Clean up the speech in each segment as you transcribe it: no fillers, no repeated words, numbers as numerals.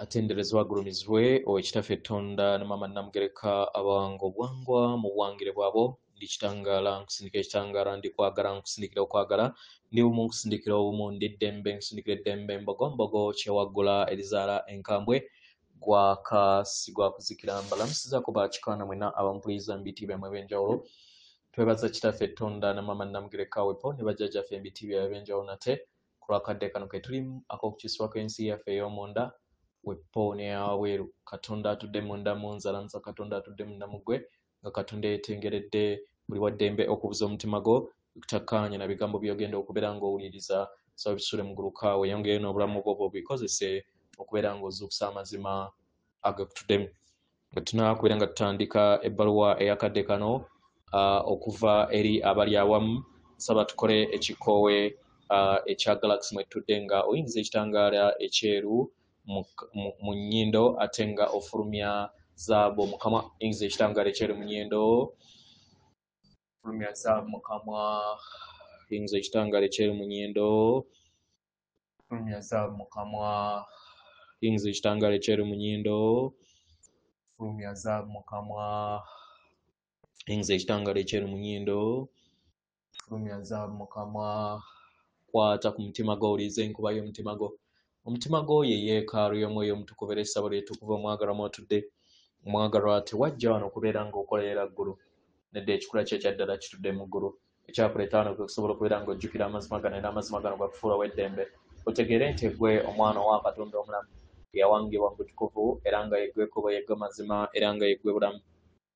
atenderezwa agulumizibwe owekitaffe Tonda ne Mama Namugereka abango bwangwa mu bwangire bwabo ndi kitangala nkusindikira ekitangala ndi kwagala nkusindikira okwagala ndi bumu nkusindikira obumu ndi ddembe nkusindikira eddembe mbogombogo kyewaggula erizaala enkambwe gwakasigwa kuzikira mbalamusiza kuba kikaana mwena abamupuliza mbiti byamwe ebyenjawulo twebaza kitaffe Tonda ne Mama Namugereka wepo ne bajjajjaffe mbiti byabwe ebyenjawulo nate kulwakadde kano ke tulimu ak'okukiswako ensi yaffe ey'omunda wepoone aweeru Katonda atudde munda mu nzalamusa Katonda atudde munda mu ggwe nga Katonda yeetengeredde buli waddembe okubuza omutima gwo kutakkaanya na bigambo by'ogenda okubeera ng'owuliriza so bisule mu gguluka weeyongere n'obulamu bwo bwobikozese okubeera ng'ozuukusa amazima agakutuddemu nga tunakubeera nga tutandika ebbaluwa eyakadde kano okuva eri abali awamu saba tukole ekikoowe ekya Galaxy mwe tudde nga oyinza ekitangaala ekyeru mu nnyindo ate nga ofulumya zaabo mu kamwa oyinza ekitangaala ekyeru mu nnyindo ofulumya zaabo mu kamwa oyinza ekitangaala ekyeru mu nnyindo ofulumya zaabo mu kamwa oyinza ekitangaala ekyeru mu nnyindo ofulumya zaabo mu kamwa oyinza ekitangaala ekyeru mu nnyindo ofulumya zaabo mu kamwa kwata ku mutima gwo owulirize enkuba y'omutima gwo omutima gwo ye yeekaalu y'omwoyo omutukuvu era essabo lyetukuvu omwagalwa mwotudde omwagalwa tewajja wano okubeera ng'okolerera ggulu nedda ekikula kye ekyaddala kitudde mu ggulu ekyakuleeta wano kwe kusobola okubeera ng'ojjukira amazima gano era amazima gano gakufuula w'eddembe otegeere nti eggwe omwana owa Katonda omulamu yawangibwa mu butukuvu era nga yeggwe ekkubo yeggwe mazima era nga yeggwe bulamu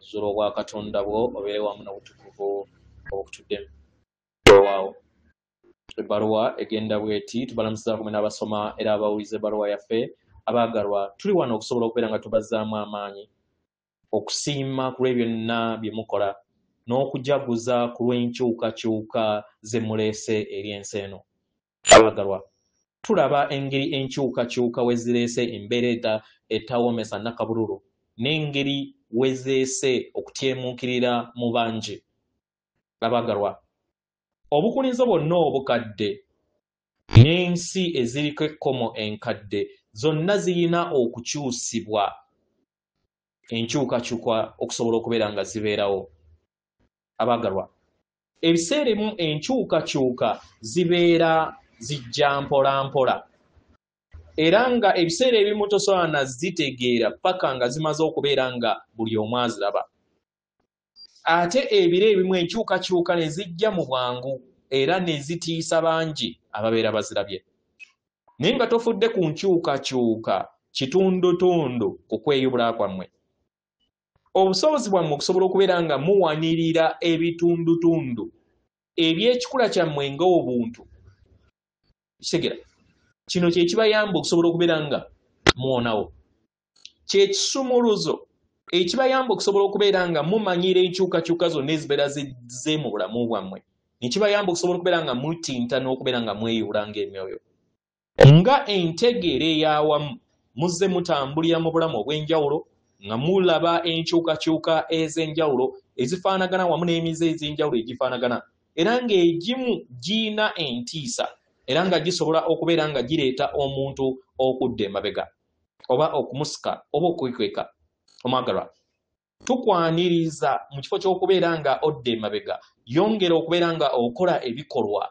zuula obwa Katonda bwo obeere wamu n'obutukuvu obukutuddemu waawo ebbaluwa egenda bweti tubalamusiza kumwe n'abasoma era abawuliza ebbaluwa yaffe abaagalwa tuli wano okusobola okubeera nga tubazzaamu amaanyi okusiima ku lw'ebyo byonna bye mukola n'okujaguza ku lw'enkyukakyuka ze muleese eri ensi eno abaagalwa tulaba engeri enkyukakyuka we zireese embeera etawoomesa nnakabululu n'engeri we zeese okutyemuukirira mu bangi abaagalwa obukulinzo bwonna obukadde n'ensi eziriko ekkomo enkadde zonna zirina okukyusibwa enkyukakyuka okusobola okubeera nga zibeerawo abaagalwa ebiseera ebimu enkyukakyuka zibeera zijja mpola mpola era nga ebiseera ebimu tosobola na zitegeera paka nga zimaze okubeera nga buli omu aziraba ate ebiro ebimu enkyukakyuka ne zijja mu bwangu era ne zitiisa bangi ababeera bazirabye naye nga tofudde ku nkyukakyuka kitundutundu ku kweyubula kwammwe obusobozi bwammwe okusobola okubeera nga muwanirira ebitundutundu eby'ekikula kyammwe ng'obuntu kitegera kino kye kibayamba okusobola okubeera nga muwonawo kyekisumuluzo ekibayamba okusobola okubeera nga mumanyira enkyukakyuka zonna ezibeera zizze mu bulamu bwammwe nekibayamba okusobola okubeera nga mutinta n'okubeera nga mweyubula ng'emyoyo nga entegeera ey'awamu muzze mutambulira mu bulamu obw'enjawulo nga mulaba enkyukakyuka ez'enjawulo ezifaanagana wamu n'emize ez'enjawulo egifaanagana era ng'egimu giina entiisa era nga gisobola okubeera nga gireeta omuntu okudda emabega oba okumusika oba okwekweka omwagalwa tukwaniriza mu kifo ky'okubeera nga odda emabega yongera okubeera nga okola ebikolwa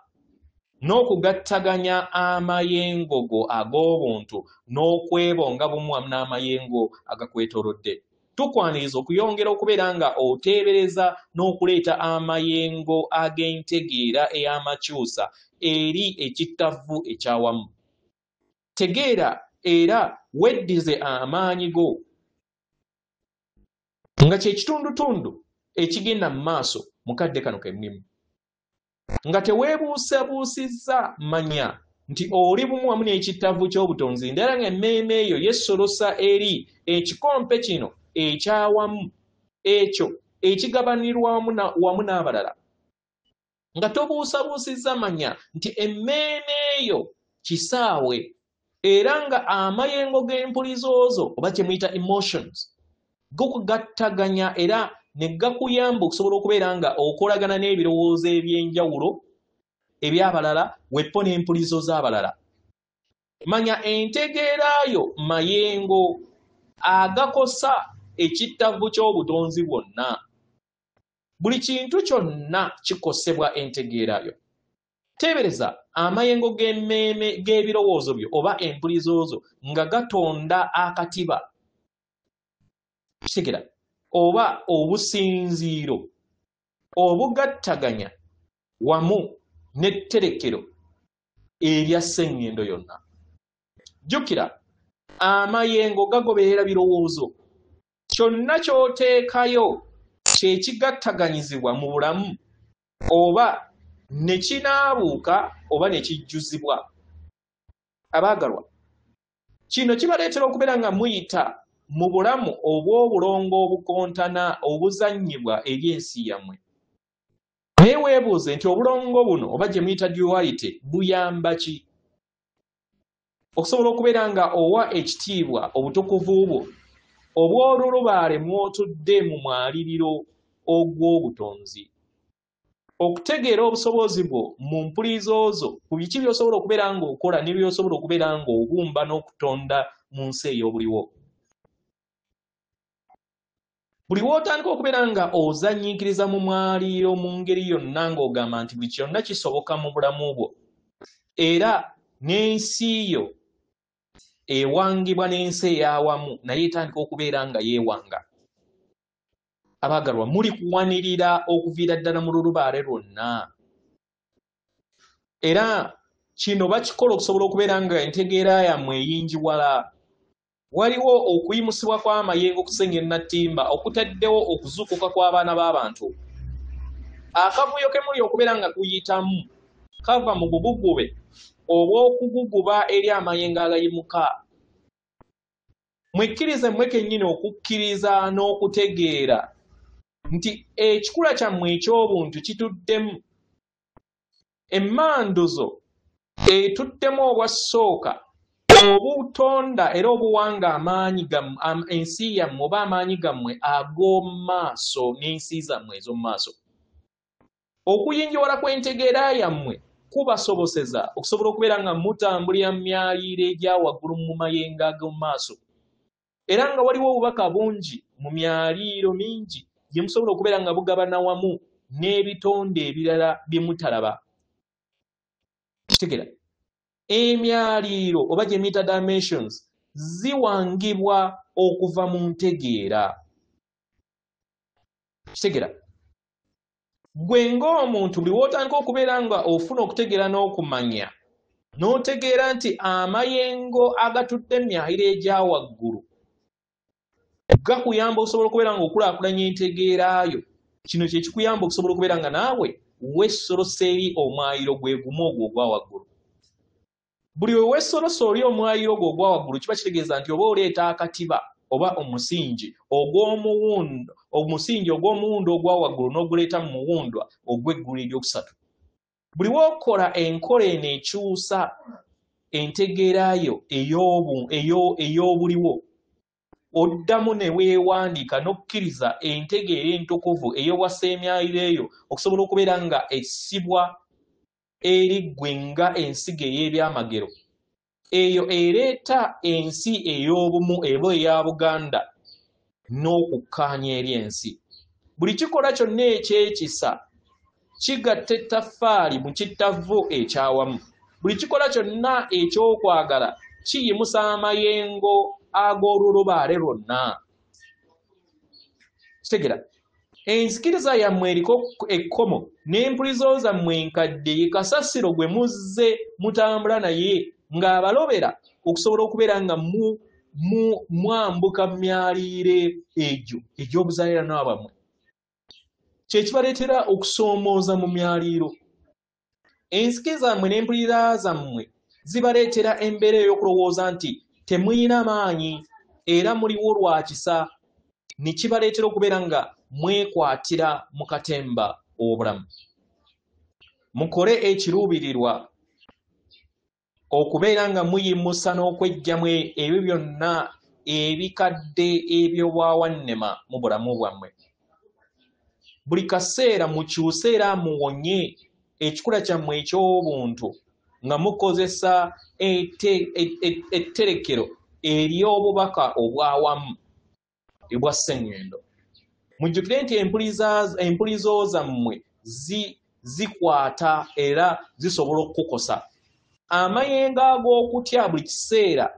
n'okugattaganya amayengo go ag'obuntu n'okwebonga bumu wamu n'amayengo agakwetoolodde tukwaniriza okuyongera okubeera nga oteebereza n'okuleeta amayengo ag'entegeera ey'amakyusa eri ekittavu ekyawamu tegeera era weddize amaanyi go nga kye kitundutundu ekigenda mu maaso mu kadde kano kennimu nga teweebuusabuusizza manya nti oli bumu wamu n'ekittavu ky'obutonzi ndala nga emmeeme eyo yesolosa eri ekikompe kino ekyawamu ekyo ekigabanirwa wamu n'abalala nga tobuusabuusizza manya nti emmeeme eyo kisaawe era nga amayengo g'empulizoozo oba kye muyita emotions gokugattaganya era ne gakuyamba okusobola okubeera nga okolagana n'ebirowoozo eby'enjawulo ebyabalala wepo n'empulizo z'abalala manya entegeerayo mayengo agakosa ekittavu ky'obutonzi bwonna. Buli kintu kyonna kikosebwa entegeerayo. Teebereza amayengo g'emmeeme g'ebirowoozo byo oba empulizo zo nga gatonda akatiba. Kitegeera oba obusinziiro obugattaganya wamu n'etterekero erya sseŋŋendo yonna. Jjukira amayengo gagoberera birowoozo. Kyonna ky'oteekayo kye kigattaganyizibwa mu bulamu oba ne kinaabuuka oba ne kijjuzibwa. Abaagalwa, kino kibaleetera okubeera nga muyita mu bulamu obw'obulongo obukontana obuzannyibwa eri ensi yammwe. Naye weebuuze nti obulongo buno oba gye muyita duality buyamba ki? Okusobola okubeera nga owa ekitiibwa obutukuvu bwo obw'olulubaale mw'otudde mu mwaliriro ogw'obutonzi. Okutegeera obusobozi bwo mu mpulirizo zo ku biki by'osobola okubeera ng'okola ne by'osobola okubeera ng'obumba n'okutonda mu nsi ey'obuliwo. Buli w'otandika okubeera nga ozanyiikiriza mu mwaliiro mu ngeri yonna ng'ogamba nti buli kyonna kisoboka mu bulamu bwo era n'ensi yo ewangibwa n'ensi ey'awamu naye etandika okubeera nga yeewanga. Abaagalwa, muli kuwanirira okuviira ddala mu lulubaale lwonna. Era kino bakikola okusobola okubeera nga entegeera yammwe eyingiwala. Waliwo okuyimusibwa kw'amayengo ku sseŋŋendo nattimba okutaddewo okuzuukuka kw'abaana b'abantu. Akavuyo ke muli okubeera nga kuyitamu kava mu bubugube obw'okuguguba eri amayengo agayimuka. Mwekkirize mmwe kennyini okukkiriza n'okutegeera nti ekikula kyammwe eky'obuntu kituddemu. Emmando zo etuddemu obwasooka obutonda era obuwanga amaanyi gammwe ensi yammwe oba amaanyi gammwe ag'omu maaso n'ensi zammwe ez'omu maaso. Okuyingiwala kw'entegeera yammwe kubasoboseza okusobola okubeera nga mutambulira mu myaliiro egya waggulu mu mayengo ag'omu maaso. Era nga waliwo obubaka bungi mu myaliiro mingi gye musobola okubeera nga bugabana wamu n'ebitonde ebirala bye mutalaba. Kitegeera emyaliiro oba gye muyita dimensions ziwangibwa okuva mu ntegeera. Kitegeera gwe ng'omuntu buli w'otandika okubeera nga ofuna okutegeera n'okumanya n'otegeera nti amayengo agatudde emyaliiro egya waggulu gakuyamba okusobola okubeera nga okulaakulanya entegeeraayo. Kino kye kikuyamba okusobola okubeera nga naawe weesolosa eri omwayiro gwe gumu ogwo ogwa waggulu. Buli we weesolosa oli omwayiro gwo ogwa waggulu kiba kitegeeza nti oba oleeta akatiba oba omusingi ogw'omuwundo ogwa waggulu n'oguleeta mu muwundwa ogw'eggulu eryokusatu. Buli w'okola enkola eno ekyusa entegeeraayo ey'obuliwo oddamu ne weewandiika n'okkiriza entegeera entukuvu ey'owassa emyaliro eyo okusobola okubeera nga essibwa eri ggwe nga ensigo ey'ebyamagero. Eyo ereeta ensi ey'obumu eba eya Buganda n'okukkaanya eri ensi. Buli kikola kyonna ekyekisa kigatta ettaffaali mu kittavu ekyawamu. Buli kikola kyonna eky'okwagala kiyimusa amayengo ag'olulubaale lwonna. Kitegeera enzikiriza yammwe eriko ekkomo n'empulizo zammwe enkadde ye kasasiro gwe muzze mutambula naye ng'abalobera okusobola okubeera nga mwambuka mu myaliiro egyo egy'obuzaaliranwa bwammwe. Kye kibaleetera okusoomooza mu myaliiro. Enzike zammwe n'empulira zammwe zibaleetera embeera ey'okulowooza nti temuyina maanyi era muliwo lwa kisa, ne kibaleetera okubeera nga mwekwatira mu katemba obulamu. Mukole ekiruubirirwa okubeera nga muyimusa n'okweggyamu ebyo byonna ebikadde eby'obwawannema mu bulamu bwammwe. Buli kaseera mukyuse era muwonye ekikula kyammwe eky'obuntu nga mukozesa etterekero ery'obubaka obwawamu ebwa Ssengendo. Mujjukire nti empulizo zammwe zikwata era zisobola okukosa. Amayengo ag'okutya buli kiseera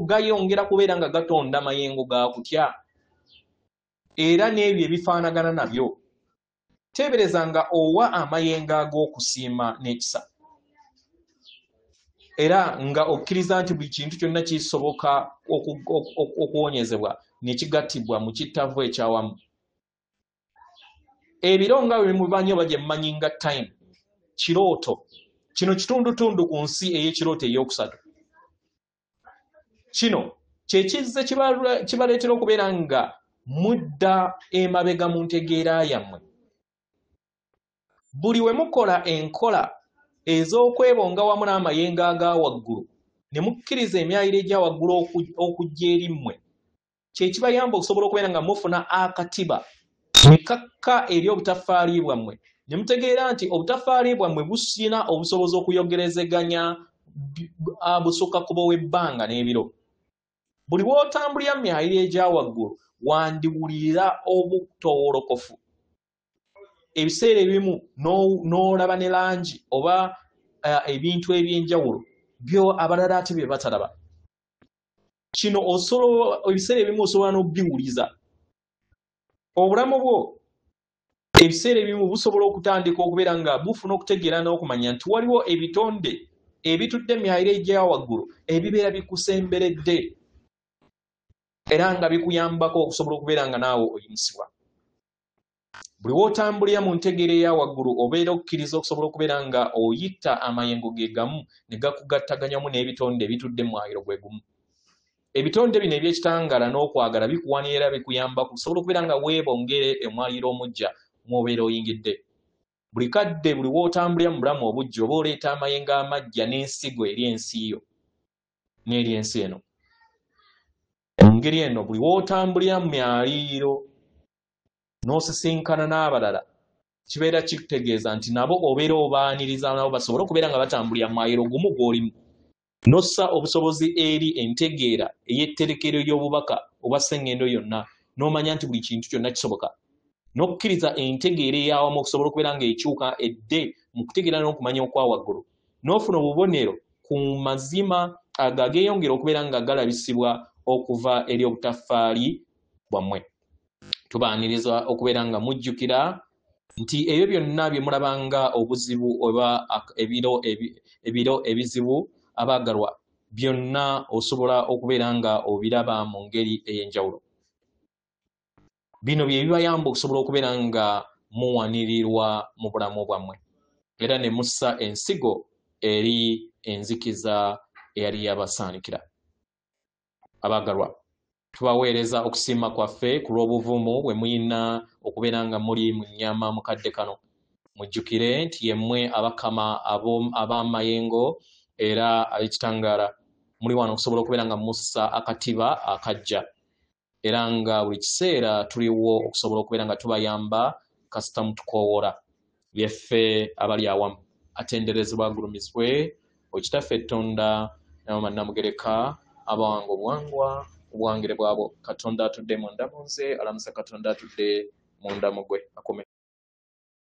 gayongera kubeera nga gatonda amayengo ga kutya era n'ebyo ebifaanagana nabyo. Teebereza nga owa amayengo ag'okusiima n'ekisa era nga okkiriza nti buli kintu kyonna kisoboka okuwonyezebwa ne kigattibwa mu kittavu ekyawamu. Ebiro nga bwe mubanyi oba gye mmanyi nga time, kirooto. Kino kitundutundu ku nsi ey'ekirooto ey'okusatu. Kino kyekizze kibaleetera okubeera nga mudda emabega mu ntegeera yammwe. Buli we mukola enkola ez'okwebonga wamu n'amayengo aga waggulu ne mukkiriza emyayiro egya waggulu okujja eri mmwe, kye kibayamba okusobola okubeera nga mufuna akatiba ne kakka eri obutaffaali bwammwe, ne mutegeera nti obutaffaali bwammwe busina obusobozi okuyogerezeganya busukka kubo w'ebbanga n'ebiro. Buli bw'otambulira mu myayiro egya waggulu wandiwulira obutowolokofu. Ebiseera ebimu n'olaba ne langi oba ebintu eby'enjawulo byo abalala ate bye batalaba. Kino ebiseera ebimu osobola n'obbiwuliza. Obulamu bwo ebiseera ebimu busobola okutandika okubeera nga bufuna okutegeera n'okumanya nti waliwo ebitonde ebitudde emyayiro egya waggulu ebibeera bikusemberedde era nga bikuyambako okusobola okubeera nga naawe oyimusibwa. Buli w'otambulira mu ntegeera eya waggulu obeera okukkiriza okusobola okubeera nga oyita amayengo ge gamu ne gakugattaganyamu n'ebitonde ebitudde mu mwayiro gwe gumu. Ebitonde bino eby'ekitangaala n'okwagala bikuwanira bikuyamba okusobola okubeera nga weebongere omwayiro omujja mw'obeera oyingidde. Buli kadde buli w'otambulira mu bulamu obujja oba oleeta amayengo amajja n'ensigo eri ensi yo n'eri ensi eno. Mu ngeri eno buli w'otambulira mu myaliiro n'osisinkana n'abalala kibeera kikutegeeza nti nabo obeera obaaniriza nabo basobole okubeera nga batambulira mu mwayiro gumu gw'olimu. N'ossa obusobozi eri entegeera ey'etterekero ly'obubaka obwa Ssengendo yonna n'omanya nti buli kintu kyonna kisoboka. N'okkiriza entegeera ey'awamu okusobola okubeera nga ekyuka edde mu kutegeera n'okumanya okwa waggulu. N'ofuna obubonero ku mazima ageeyongera okubeera nga galabisibwa okuva eri obutaffaali bwammwe. Tubaaniriza okubeera nga mujjukira nti ebyo byonna bye mulabanga obuzibu oba ebiro ebizibu abaagalwa byonna osobola okubeera nga obiraba mu ngeri ey'enjawulo. Bino bye bibayamba okusobola okubeera nga muwanirirwa mu bulamu bwammwe era ne mussa ensigo eri enzikiza eyali yabasaanikira. Abaagalwa, tubaweereza okusiima kwaffe ku lw'obuvumu bwe muyina okubeera nga muli mu nnyama mu kadde kano. Mujjukire nti yemmwe abakama ab'amayengo era ab'ekitangaala muli wano okusobola okubeera nga mussa akatiba akajja era nga buli kiseera tuliwo okusobola okubeera nga tubayamba kasita mutukoowola. Byeffe abali awamu atenderezebwa agulumizibwe Okitaffe Tonda Namugereka abawanga obuwangwa obuwangire bwabo. Katonda atudde munda mu nze, alamusa Katonda atudde munda mu gwe. Akume.